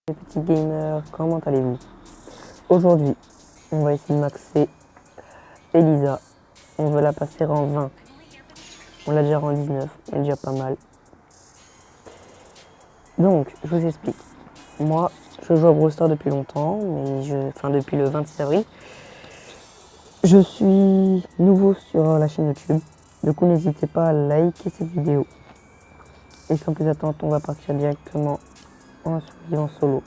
Les petits gamers, comment allez-vous? Aujourd'hui, on va essayer de maxer Elisa. On veut la passer en 20. On l'a déjà en 19, on est déjà pas mal. Donc, je vous explique. Moi, je joue à Brawl Stars depuis longtemps, enfin depuis le 26 avril. Je suis nouveau sur la chaîne YouTube. Du coup, n'hésitez pas à liker cette vidéo. Et sans plus attendre, on va partir directement en survie en solo.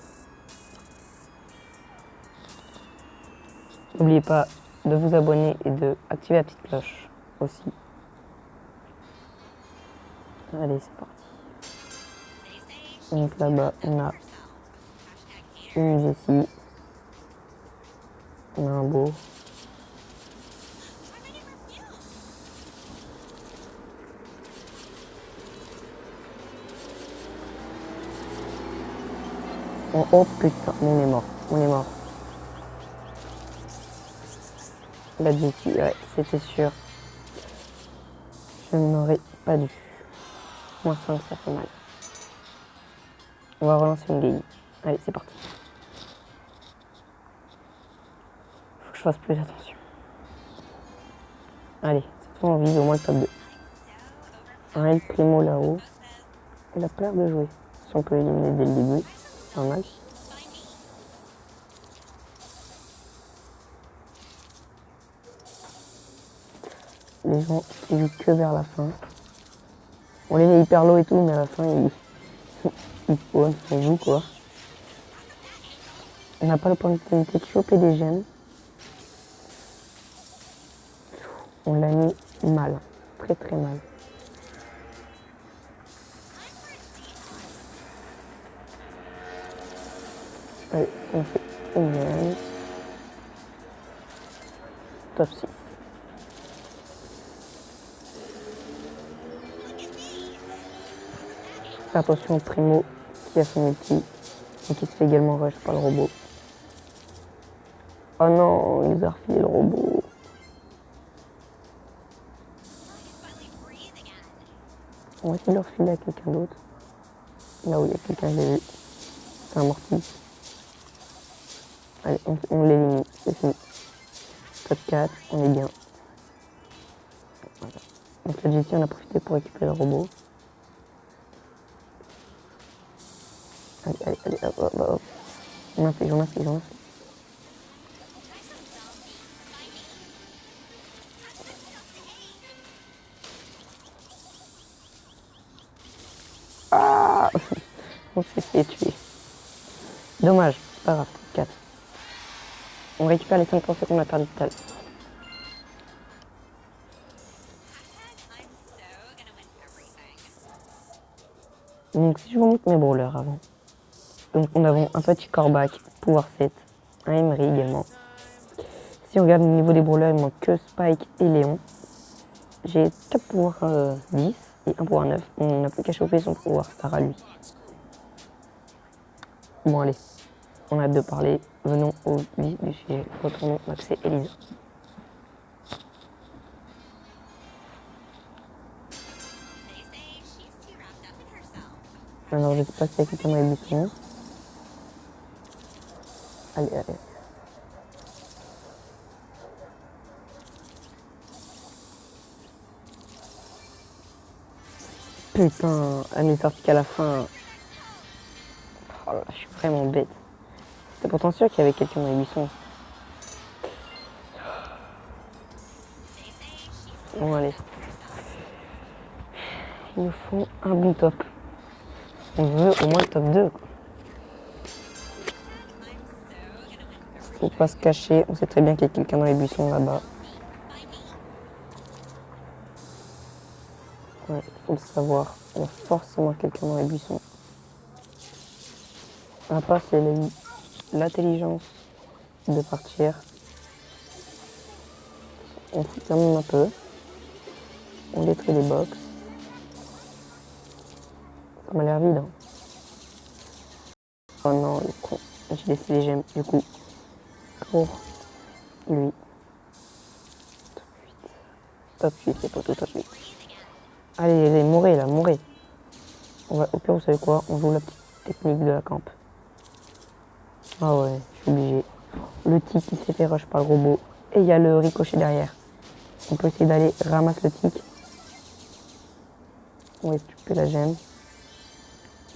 N'oubliez pas de vous abonner et de activer la petite cloche aussi. Allez, c'est parti. Donc là-bas, on a une Jessie. On a un beau. Oh, oh putain, on est mort. On est mort. La Jessie, ouais, c'était sûr. Je n'aurais pas dû. Moins 5, ça fait mal. On va relancer une game. Allez, c'est parti. Faut que je fasse plus attention. Allez, cette fois on vise au moins le top 2. Un El Primo là-haut. Il a pas l'air de jouer. Si on peut éliminer dès le début, pas mal. Les gens ils jouent que vers la fin. On les met hyper low et tout, mais à la fin ils spawnent, on joue quoi. On n'a pas l'opportunité de choper des gemmes. On l'a mis mal, très très mal. Allez, on fait une gemme. Top 6. Fais attention au Primo qui a son ulti et qui se fait également rush par le robot. Oh non, il nous a refilé le robot. On va essayer de le refiler à quelqu'un d'autre. Là où il y a quelqu'un, je l'ai vu. C'est un mortis. Allez, on l'élimine, c'est fini. Top 4, on est bien. Voilà. Donc la Jessie, on a profité pour récupérer le robot. Allez, allez, allez, hop, hop, hop. On inflige, on inflige, on inflige. Ah on s'est fait tuer. Dommage, c'est pas grave, 4. On récupère les 5 pensées qu'on a perdu tout à l'heure. Donc si je vous montre mes brawlers avant. Donc on a un petit Corbac, pouvoir 7, un Emery également. Si on regarde au niveau des brawlers, il manque que Spike et Léon. J'ai 4 pouvoirs 10 et 1 pouvoir 9. On n'a plus qu'à choper son pouvoir star à lui. Bon allez, on a hâte de parler. Venons au vif du sujet. Retournons maxer Elisa. Alors je sais pas si il y a quelqu'un dans les buissons. Allez, allez. Putain, elle n'est sortie qu'à la fin. Oh là, je suis vraiment bête. C'était pourtant sûr qu'il y avait quelqu'un dans les buissons. Bon allez. Il nous faut un bon top. On veut au moins le top 2. Quoi. Faut pas se cacher. On sait très bien qu'il y a quelqu'un dans les buissons là-bas. Ouais, faut le savoir. Il y a forcément quelqu'un dans les buissons. Après, c'est l'intelligence de partir. On fout quand même un peu. On détruit les box. Ça m'a l'air vide. Hein. Oh non, le con. J'ai laissé les gemmes. Du coup, pour lui. Top 8, les potos, top 8. Allez, allez, mourrez là, mourrez. Au pire, vous savez quoi? On joue la petite technique de la camp. Ah ouais, je suis obligé. Le tic qui s'est fait rush par le robot. Et il y a le ricochet derrière. On peut essayer d'aller ramasser le tic. On va récupérer la gemme.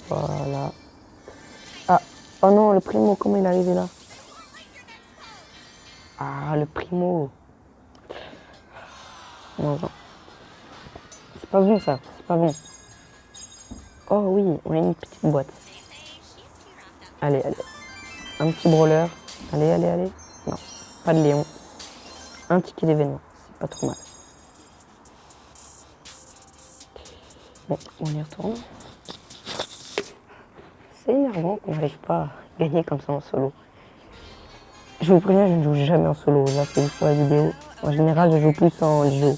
Voilà. Ah, oh non, le primo, comment il est arrivé là? Ah, le primo. Non, non. C'est pas bon ça, c'est pas bon. Oh oui, on a une petite boîte. Allez, allez. Un petit brawler. Allez, allez, allez. Non, pas de Léon. Un ticket d'événement, c'est pas trop mal. Bon, on y retourne. C'est énervant qu'on n'arrive pas à gagner comme ça en solo. Je vous préviens, je ne joue jamais en solo. Là, c'est juste pour la vidéo. En général, je joue plus en duo.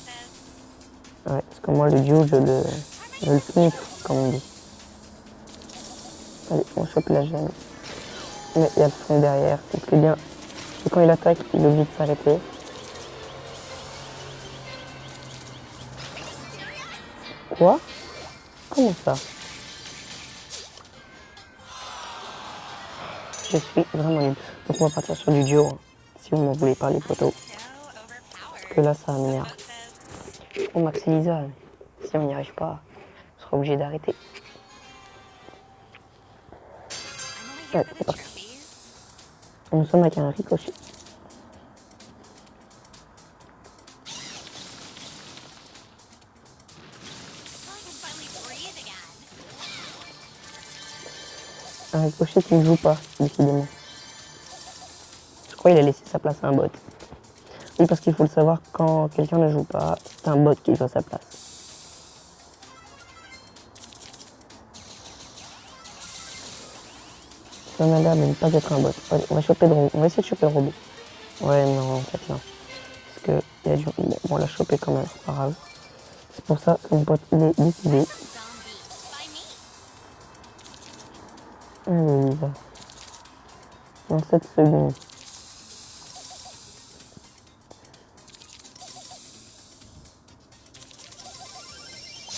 Ouais, parce que moi, le duo, je le finis, comme on dit. Allez, on chope la gemme. Mais il y a le fond derrière. Donc c'est bien. Et quand il attaque, il est obligé de s'arrêter. Quoi? Comment ça? Je suis vraiment nul. Donc on va partir sur du duo. Hein, si vous m'en voulez pas, les poteaux. Parce que là, ça m'énerve. On max Elisa. Si on n'y arrive pas, on sera obligé d'arrêter. Allez, c'est parti. Nous sommes avec un ricochet. Un ricochet qui ne joue pas, décidément. Je crois qu'il a laissé sa place à un bot. Oui, parce qu'il faut le savoir, quand quelqu'un ne joue pas, c'est un bot qui joue à sa place. Ça m'a l'air de ne pas être un bot. Allez, on va essayer de choper le robot. Ouais, non, en fait, non. Parce que il y a du... Bon, on l'a chopé quand même, c'est pas grave. C'est pour ça que mon pote, il est décidé. Allez, Lisa. Dans 7 secondes.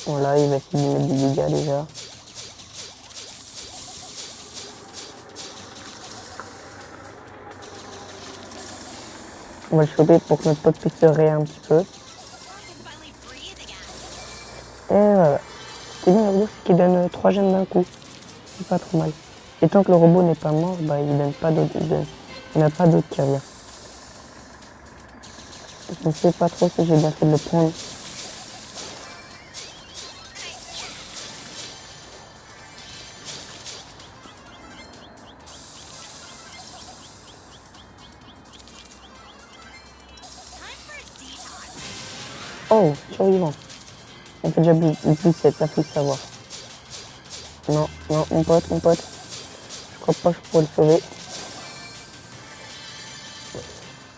Voilà, il va essayer de mettre des dégâts déjà. On va le choper pour que notre pote puisse se réa un petit peu. Et voilà. C'est bien le robot, c'est qu'il donne 3 gemmes d'un coup. C'est pas trop mal. Et tant que le robot n'est pas mort, bah il donne pas d'autres. Il n'y en a pas d'autres qui reviennent. Je ne sais pas trop si j'ai bien fait de le prendre. Oh, survivant. On fait déjà plus 7, ça faut le savoir. Non, non, mon pote, mon pote. Je crois pas que je pourrais le sauver.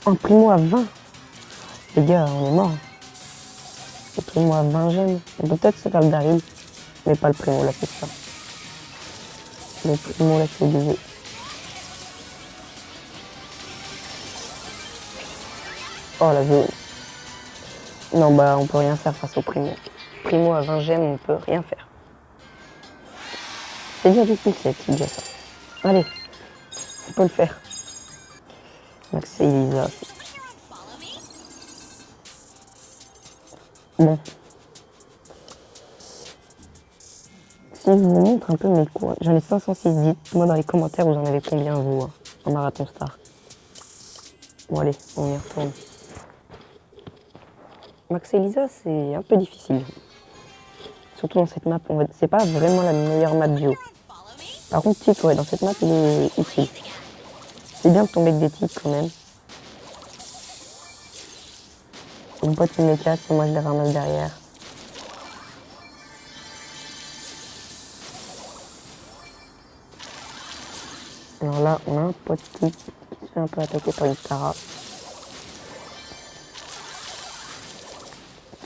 Un primo à 20. Les gars, on est mort. Le primo à 20 gemmes. On peut peut-être se faire le Daryl, mais pas le primo, là, c'est ça. Le primo, là, c'est obligé. Oh, la zone. Non, bah, on peut rien faire face au primo. Primo à 20 gemmes, on peut rien faire. C'est déjà du plus 7, c'est déjà ça. Allez, on peut le faire. Max et Elisa. Bon. Si je vous montre un peu mes cours, j'en ai 506, dites-moi dans les commentaires vous en avez combien vous, hein, en marathon star. Bon allez, on y retourne. Max et Elisa, c'est un peu difficile. Surtout dans cette map, c'est pas vraiment la meilleure map duo. Par contre, tic, ouais, dans cette map, il est utile. C'est bien de tomber avec des tics quand même. Mon pote il me casse et moi je les ramasse derrière. Alors là, on a un pote qui se fait un peu attaquer par une Tara.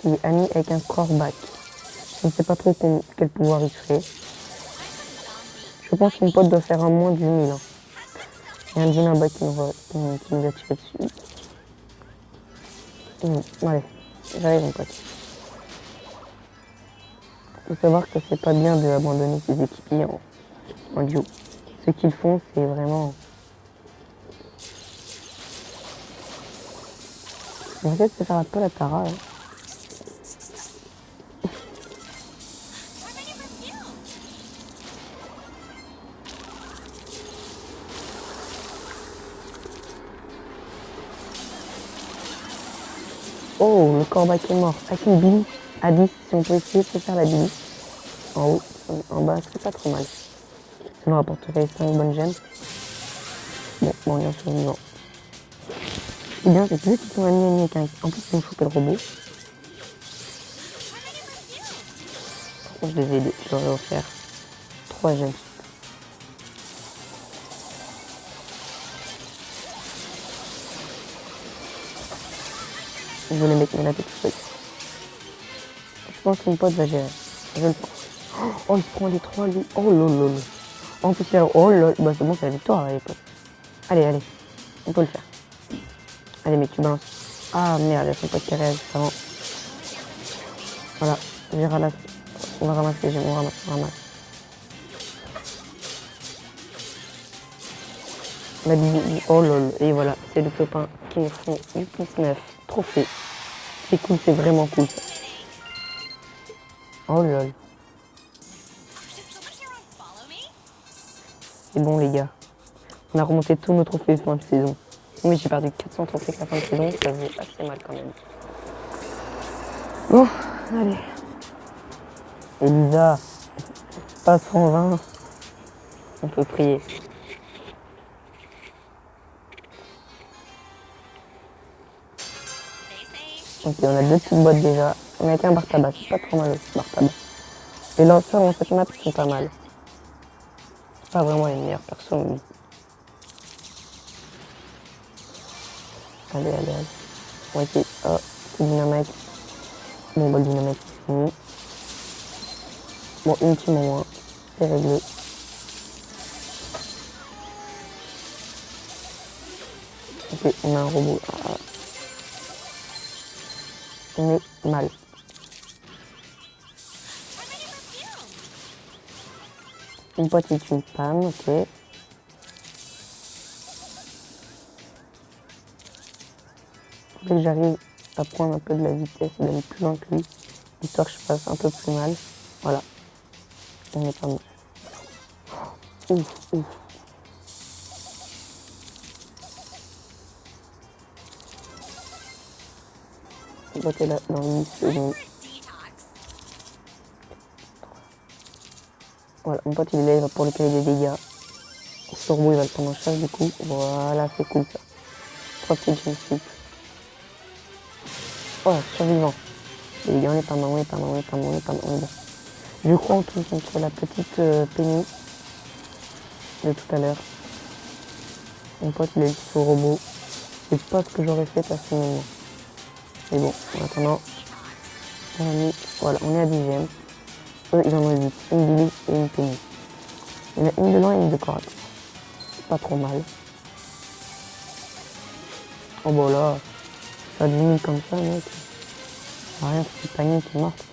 Qui est ami avec un Corbac. Je ne sais pas trop quel pouvoir il fait. Je pense que mon pote doit faire un moins du 1000. Hein. Il y a un vilain bas qui nous a tiré dessus. Allez, j'arrive mon pote. Il faut savoir que c'est pas bien d'abandonner ses équipiers en duo. Ce qu'ils font, c'est vraiment On va essayer de se faire un peu la Tara. Hein. Oh, le corbac est mort. Avec une Billy à 10, si on peut essayer de se faire la Billy. En haut, en bas, c'est pas trop mal. Ça nous rapporterait 5 bonnes gemmes. Bon, on est survivant. C'est bien, c'est que vu qu'ils sont alignés avec un... En plus, ils ont chopé le robot. Par contre, je les ai aidés. Je leur ai offert 3 gemmes. Je vais les mettre la tête tout seul. Je pense qu'une pote va gérer. Je le pense. Oh, il prend les 3 lui. Oh lolo. En plus, alors, oh lol. Bah, c'est bon, c'est la victoire, les potes. Allez, allez. On peut le faire. Allez, mec, tu balances. Ah merde, il y a son pote qui réagit avant. Voilà, je ramasse. On va ramasser les gemmes, on ramasse. La bisou, oh lol, et voilà, c'est le copain qui nous font du plus 9 trophée. C'est cool, c'est vraiment cool ça. Oh lol. C'est bon les gars. On a remonté tous nos trophées fin de saison. Mais j'ai perdu 400 trophées que la fin de saison, ça faisait assez mal quand même. Bon, allez. Elisa, pas 120. On peut prier. Ok, on a 2 petites boîtes déjà. On a été un bar tabac, c'est pas trop mal aussi, bar tabac. Les lanceurs dans cette map sont pas mal. C'est pas vraiment les meilleurs persos, mais... Allez. On va essayer. Oh, c'est dynamite. Bon, bah, le dynamite, c'est fini. Bon, une team en moins. C'est réglé. Ok, on a un robot. Ah. On est mal. Une pote est une femme, ok. Faut que j'arrive à prendre un peu de la vitesse et d'aller plus loin que lui, histoire que je fasse un peu plus mal. Voilà. On est pas mal. Ouf. On va là dans 8 secondes. Voilà, mon pote il est là, il va pour le caler des dégâts. Ce robot il va le prendre en charge du coup. Voilà, c'est cool ça. 3 petites gemmes sup. Oh, survivant. Les gars, on est pas mal. Je crois en tout contre la petite Penny de tout à l'heure. Mon pote il a eu ce robot. C'est pas ce que j'aurais fait personnellement. Mais bon, en attendant, voilà, on est à 10 gemmes. Eux, ils en ont 8. Une Billy et une Penny. Il y en a une de loin et une de corps. Pas trop mal. Oh bah là, ça diminue comme ça, mec. Rien, c'est panique qui est morte.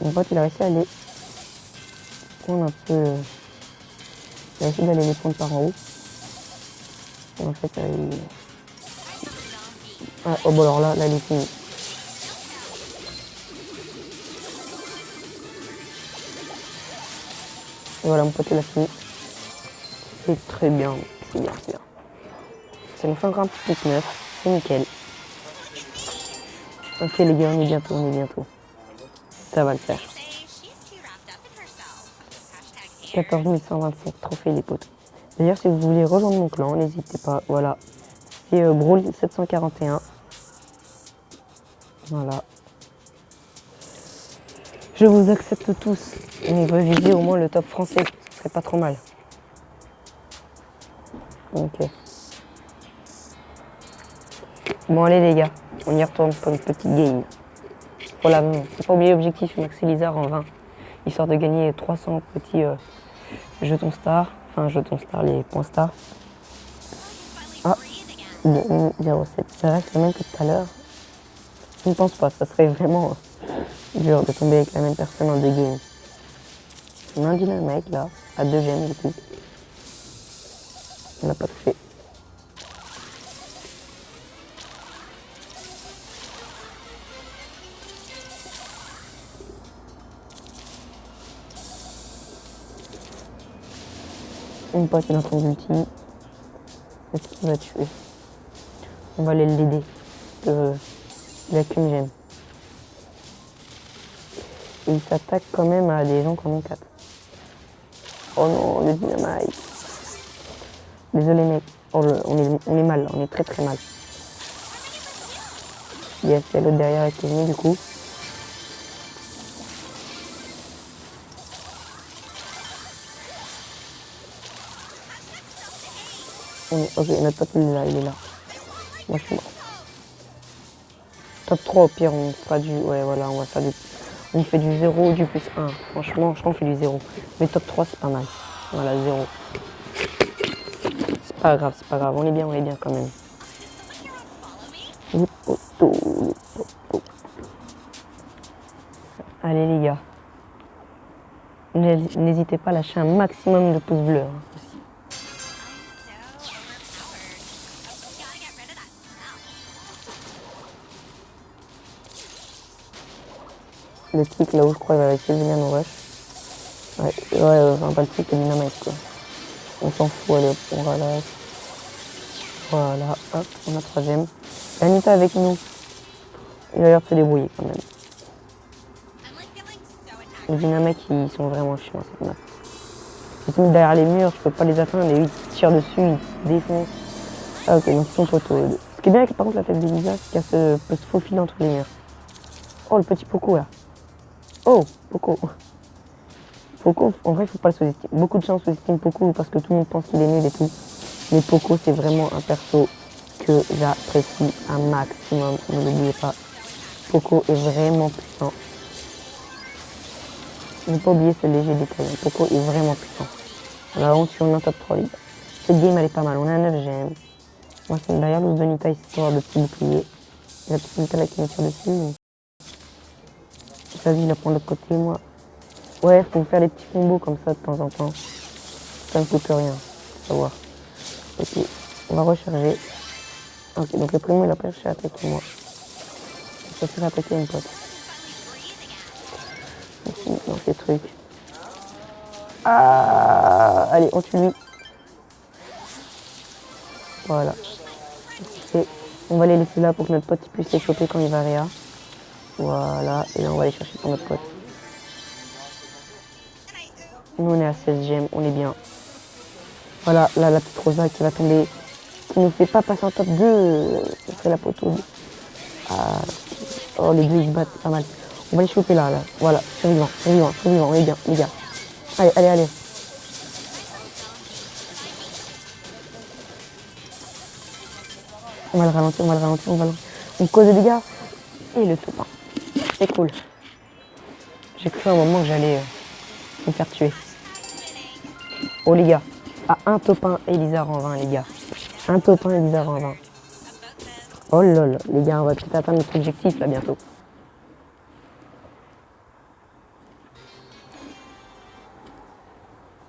Mon pote, il a réussi à aller prendre un peu... Il a essayé d'aller les prendre par en haut. Et en fait, il... Ah, oh bah alors là, il est fini. Et voilà, mon pote, il a fini. C'est très bien, c'est bien. Ça nous fait encore un petit plus 9, c'est nickel. Ok les gars, on est bientôt. Ça va le faire. 14 125 trophées les potes. D'ailleurs, si vous voulez rejoindre mon clan, n'hésitez pas. Voilà. C'est Brawl 741. Voilà. Je vous accepte tous. Mais reviser au moins le top français. Ce serait pas trop mal. Ok. Bon allez les gars, on y retourne pour une petite game. Voilà, faut pas oublier l'objectif Max Elizar en 20. Histoire de gagner 300 petits jetons stars. Enfin jetons stars, les points stars. Ah, 0,7. Ça reste le même que tout à l'heure. Je ne pense pas, ça serait vraiment dur de tomber avec la même personne en 2 games. On a un dynamite là, à 2 gemmes du coup. On n'a pas tout fait. Mon pote il a son ulti. Est-ce qu'il va tuer? On va aller l'aider. Il a qu'une gemme. Et il s'attaque quand même à des gens qui en ont 4. Oh non, le dynamite. Désolé mec. Oh, on est mal là, on est très très mal. Yes, il y a l'autre derrière avec les du coup. Ok, notre pote il est là, il est là. Moi je suis mort. Top 3 au pire, on fera du... Ouais voilà, on va faire du... On fait du 0 ou du plus 1. Franchement, je crois qu'on fait du 0. Mais top 3 c'est pas mal. Voilà, 0. C'est pas grave, on est bien quand même. Allez les gars. N'hésitez pas à lâcher un maximum de pouces bleus. Hein, aussi. Le tic là où je crois il va essayer de venir nous rush. Ouais, enfin pas le tic, le dynamite quoi. On s'en fout, allez hop, on relâche. Voilà, hop, on a 3ème. Anita avec nous. Il a l'air de se débrouiller quand même. Les dynamites ils sont vraiment chiants cette map. Ils sont derrière les murs, je peux pas les atteindre et ils tirent dessus, ils se défoncent. Ah ok, donc ils sont poteaux. Ce qui est bien avec par contre la tête de Lisa, c'est qu'elle peut se faufiler entre les murs. Oh le petit Poco là. Oh, Poco. Poco, en vrai, il faut pas le sous-estimer. Beaucoup de gens sous-estiment Poco parce que tout le monde pense qu'il est nul et tout. Mais Poco, c'est vraiment un perso que j'apprécie un maximum. Ne l'oubliez pas. Poco est vraiment puissant. Ne pas oublier ce léger détail. Poco est vraiment puissant. Alors, on est en top 3, les gars. Cette game, elle est pas mal. On a un 9 GM. Moi, c'est d'ailleurs l'os de Nita, histoire de petit bouclier. La petite Nita là qui me tire dessus. Vas-y, il la prend de l'autre côté, moi. Ouais, faut faire des petits combos comme ça de temps en temps. Ça ne coûte rien. Faut savoir. Ok, on va recharger. Ok, donc le primo il a pas cherché à attaquer moi. Il a fait attaquer une pote. Dans ces trucs. Ah, allez, on tue lui. Voilà. Et on va les laisser là pour que notre pote puisse les choper quand il va réa. Voilà, et là on va aller chercher pour notre pote. Nous on est à 16 gemmes, on est bien. Voilà, là la petite Rosa qui va tomber. Qui ne fait pas passer en top 2. C'est la poteau. Ah. Oh les deux ils se battent, c'est pas mal. On va les choper là. Voilà, survivant, on est bien, les gars. Allez. On va le ralentir. On cause des dégâts. Et le top 1. C'est cool. J'ai cru à un moment que j'allais me faire tuer. Oh les gars. À un top 1 Elisa en 20 les gars. Un top 1 Elisa en 20. Oh lol, les gars, on va peut-être atteindre notre objectif là bientôt.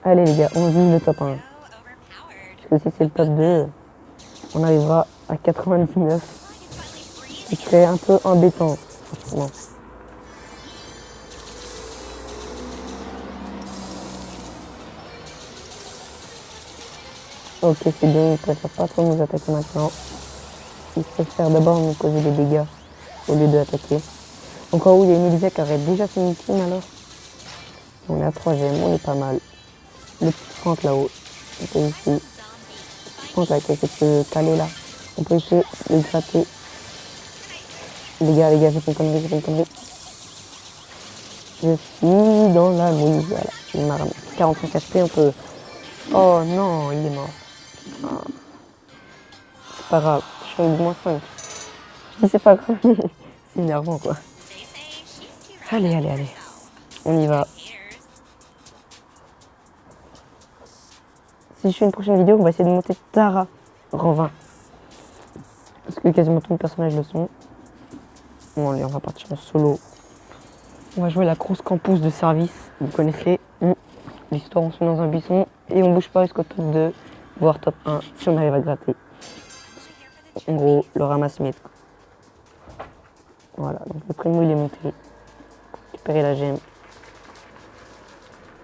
Allez les gars, on vise le top 1. Parce que si c'est le top 2, on arrivera à 99. Ce qui serait un peu embêtant, franchement. Ok, c'est bien, il préfère pas trop nous attaquer maintenant. Il préfère d'abord nous causer des dégâts au lieu d'attaquer. Encore où il y a une Elisa qui aurait déjà fait une team alors. On est à 3 gemmes, on est pas mal. Le petit Franck là-haut. On peut ici. Le petit Franck là qui essaie de se caler là. On peut essayer de le gratter. Les gars, j'ai fait une connerie. Je suis dans la mouise, voilà. Il m'a ramené 45 HP, on peut... Oh non, il est mort. Ah. C'est pas grave, je suis au moins 5. Je dis c'est pas grave, c'est énervant quoi. Allez. On y va. Si je fais une prochaine vidéo, on va essayer de monter Tara rang 20. Parce que quasiment tous les personnages le sont. Bon allez, on va partir en solo. On va jouer la grosse campus de service. Vous connaissez l'histoire, on se met dans un buisson et on bouge pas jusqu'au top 2, voire top 1 si on arrive à gratter. En gros, le ramasse-miettes. Voilà, donc le primo il est monté. Récupérer la gemme.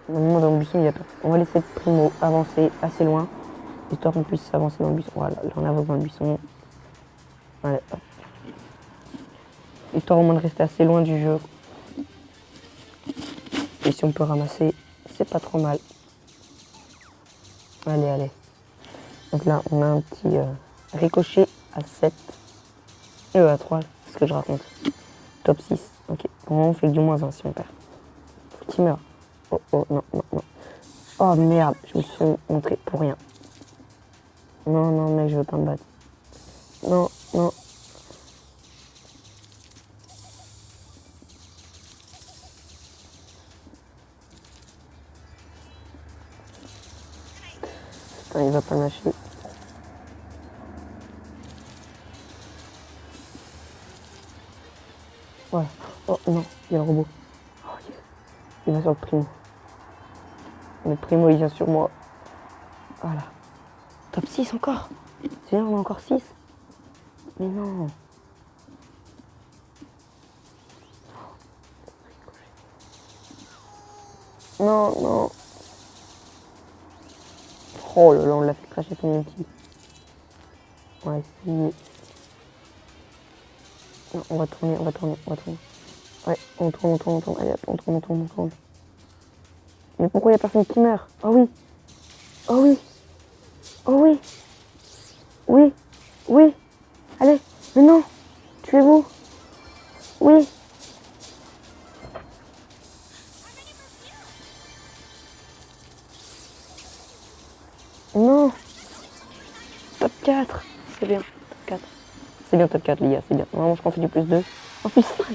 Normalement, dans le buisson, il n'y a pas. On va laisser Primo avancer assez loin, histoire qu'on puisse avancer dans le buisson. Voilà, là, on avance dans le buisson. Allez, hop. Histoire au moins de rester assez loin du jeu. Et si on peut ramasser, c'est pas trop mal. Allez, allez. Donc là, on a un petit ricochet à 7. À 3, c'est ce que je raconte. Top 6. Ok. On fait que du moins 1 si on perd. Faut qu'il meure. Oh, oh, non, non, non. Oh merde, je me suis montré pour rien. Non, non, mec, je veux pas me battre. Non, non. Putain, il va pas lâcher. Voilà. Oh non, il y a le robot. Oh yes. Il va sur le Primo. Le Primo, il vient sur moi. Voilà. Top 6 encore. Tu viens, on a encore 6. Mais non. Non, non. Oh là là, on l'a fait cracher son ulti. On va essayer. Non, on va tourner, on va tourner, on va tourner. Ouais, on tourne, on tourne, on tourne. Allez, hop, on tourne, on tourne, on tourne. Mais pourquoi il n'y a personne qui meurt? Oh oui. Oh oui. Oh oui. Oui. Oui. Allez. Mais non. Tuez-vous. Oui. Non. Top 4. C'est bien. Top 4. C'est bien top 4, les gars. C'est bien. Normalement, je crois qu'on fait du plus 2. Oh, plus 5.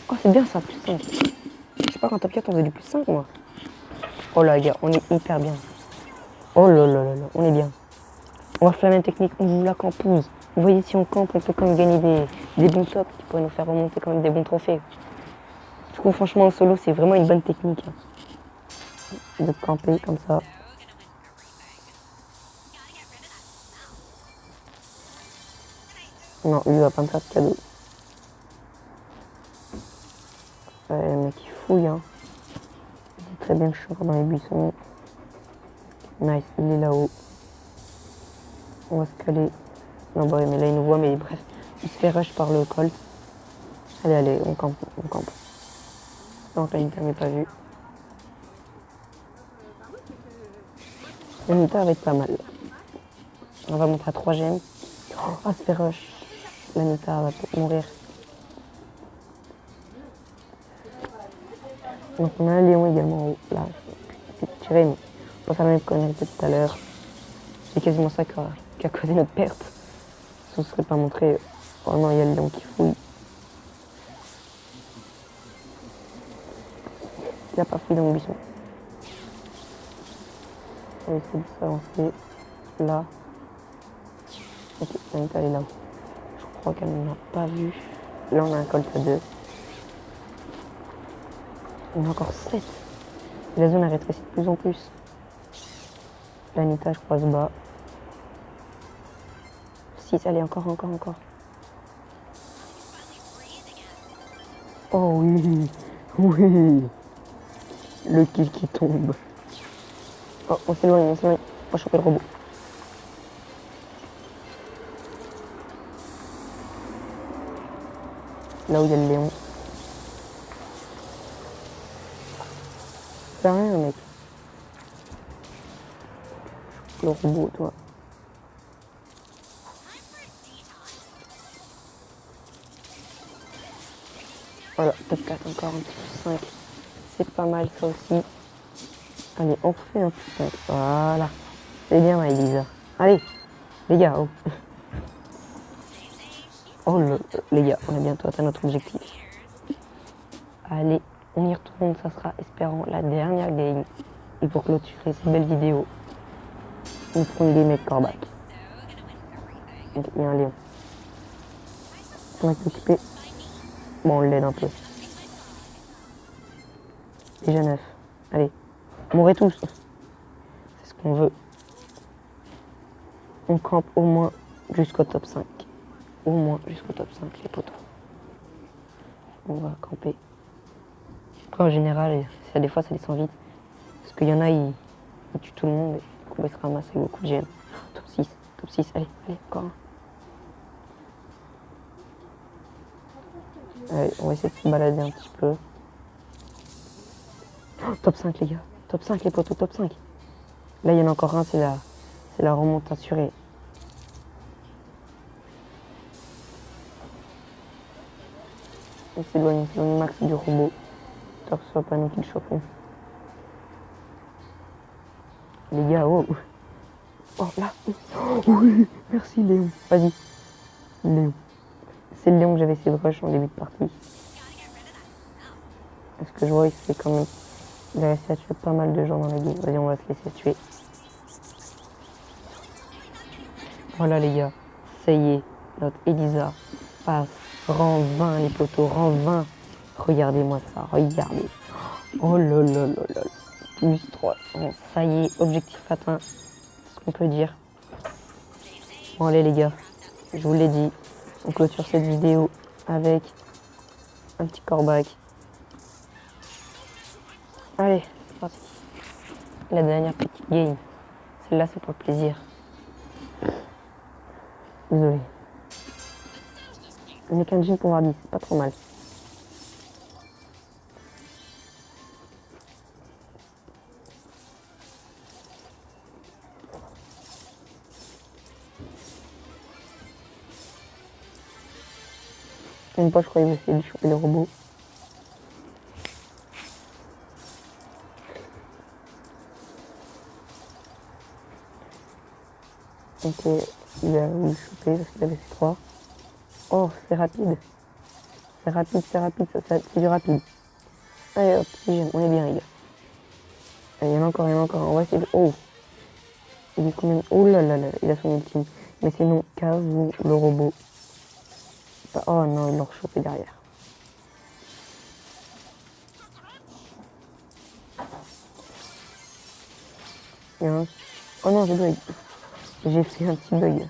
Oh, c'est bien ça, plus 5. Je sais pas qu'en top 4, on faisait du plus 5, moi. Oh là, les gars, on est hyper bien. Oh là là là là, on est bien. On va faire la même technique, on joue la campouse. Vous voyez, si on campe, on peut quand même gagner des bons tops qui pourraient nous faire remonter quand même des bons trophées. Du coup, franchement, en solo, c'est vraiment une bonne technique. De camper comme ça. Non, lui, il va pas me faire de cadeau. Le mec, il fouille, hein. Il dit très bien que je suis encore dans les buissons. Nice, il est là-haut. On va se caler. Non, bah, mais là, il nous voit, mais bref. Il se fait rush par le col. Allez, allez, on campe, on campe. Non, là, il ne m'avait pas vu. La Nita va être pas mal. On va monter à 3 gemmes. Oh, se fait rush. La Nita va peut-être mourir. Donc on a un Léon également en haut. Là, je vais tirer, mais on va faire la même connerie que tout à l'heure. C'est quasiment ça qui a causé notre perte. Si on ne serait pas montré. Oh non, il y a le Léon qui fouille. Il n'a pas fouillé dans mon buisson. On va essayer de s'avancer. Là. Ok, la Nita elle est là. Je crois qu'elle ne m'a pas vu. Là, on a un colt à 2. On a encore 7. La zone a rétréci de plus en plus. L'Anita, je crois, se bat. 6, allez, encore, encore, encore. Oh oui, oui. Le kill qui tombe. Oh, on s'éloigne, on s'éloigne. On va choper le robot. Là où il y a le Léon. C'est rien, mec. Le robot, toi. Voilà, top 4, encore un petit 5. C'est pas mal, ça aussi. Allez, on refait un petit 5. Voilà. C'est bien, ma Elisa. Allez, les gars. Oh, oh les gars, on a bientôt atteint notre objectif. Allez, on y retourne. Ça sera, espérant, la dernière game. Et pour clôturer cette belle vidéo, on prend une game avec Corbac. Donc, il y a un Léon. On va s'occuper. Bon, on l'aide un peu. Déjà 9. Allez, mourrez tous. C'est ce qu'on veut. On campe au moins jusqu'au top 5. Au moins jusqu'au top 5, les potos. On va camper. Après, en général, des fois, ça descend vite. Parce qu'il y en a, ils tuent tout le monde et du coup, ils se ramassent avec beaucoup de gemmes. Top 6, allez, encore un. Allez, on va essayer de se balader un petit peu. Oh, top 5 les gars, top 5 les potos, top 5. Là il y en a encore un, c'est la remonte assurée. On s'éloigne max du robot. Tant que ce soit pas nous qui le chauffons. Les gars, oh. Oh là. Oh, oui, merci Léon. Vas-y. Léon. C'est le Léon que j'avais essayé de rush en début de partie. Est-ce que je vois, il se fait quand même. Il a réussi à tuer pas mal de gens dans la game. Vas-y, on va se laisser tuer. Voilà les gars. Ça y est. Notre Elisa passe. Rang 20 les potos. Rang 20. Regardez-moi ça. Regardez. Oh là là là là. Plus 300. Ça y est. Objectif atteint. C'est ce qu'on peut dire. Bon allez les gars. Je vous l'ai dit. On clôture cette vidéo avec un petit coreback. Allez, c'est parti. La dernière petite game. Celle-là, c'est pour le plaisir. Désolé. On n'est qu'un jean pour avoir 10, c'est pas trop mal. Une fois, je crois qu'il va essayer de choper le robot. Donc, il a voulu choper parce qu'il avait ses 3. Oh, c'est rapide. C'est rapide, c'est du rapide. Allez hop, si on est bien les gars. Allez, il y en a encore, On va essayer de... Oh. Il est combien... Oh là là là, il a son ultime. Mais sinon, casse-vous le robot. Oh non, il l'a rechopé derrière. Oh non, j'ai bug. J'ai fait un petit bug.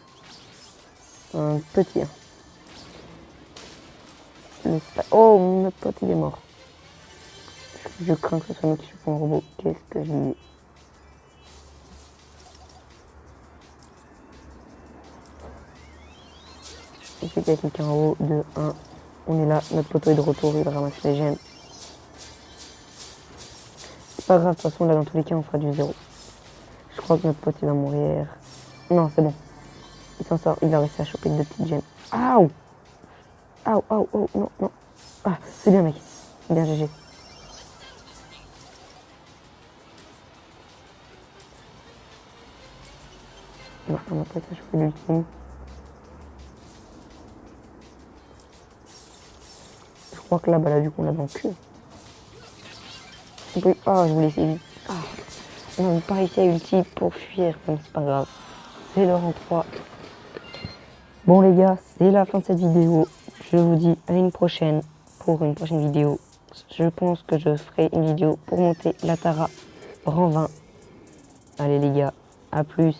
Un petit. Oh, notre pote, il est mort. Je crains que ce soit nous qui chopons le robot. Qu'est-ce que je dis? Il fait qu'il y a quelqu'un en haut. 2, 1. On est là. Notre poteau est de retour. Il ramasse les gemmes. C'est pas grave. De toute façon, là, dans tous les cas, on fera du 0. Je crois que notre pote, il va mourir. Non, c'est bon. Il s'en sort. Il a réussi à choper 2 petites gemmes. Aouh! Oh, non. Ah, c'est bien, mec. C'est bien, GG. Non, on n'a pas été choper l'ultime. Je crois que là, bah là, du coup, on l'a dans le cul. Ah, je voulais essayer. Ah, on n'a pas réussi à ulti pour fuir. Bon, c'est pas grave. C'est le rang 3. Bon, les gars, c'est la fin de cette vidéo. Je vous dis à une prochaine pour une prochaine vidéo. Je pense que je ferai une vidéo pour monter la Tara rang 20. Allez, les gars, à plus.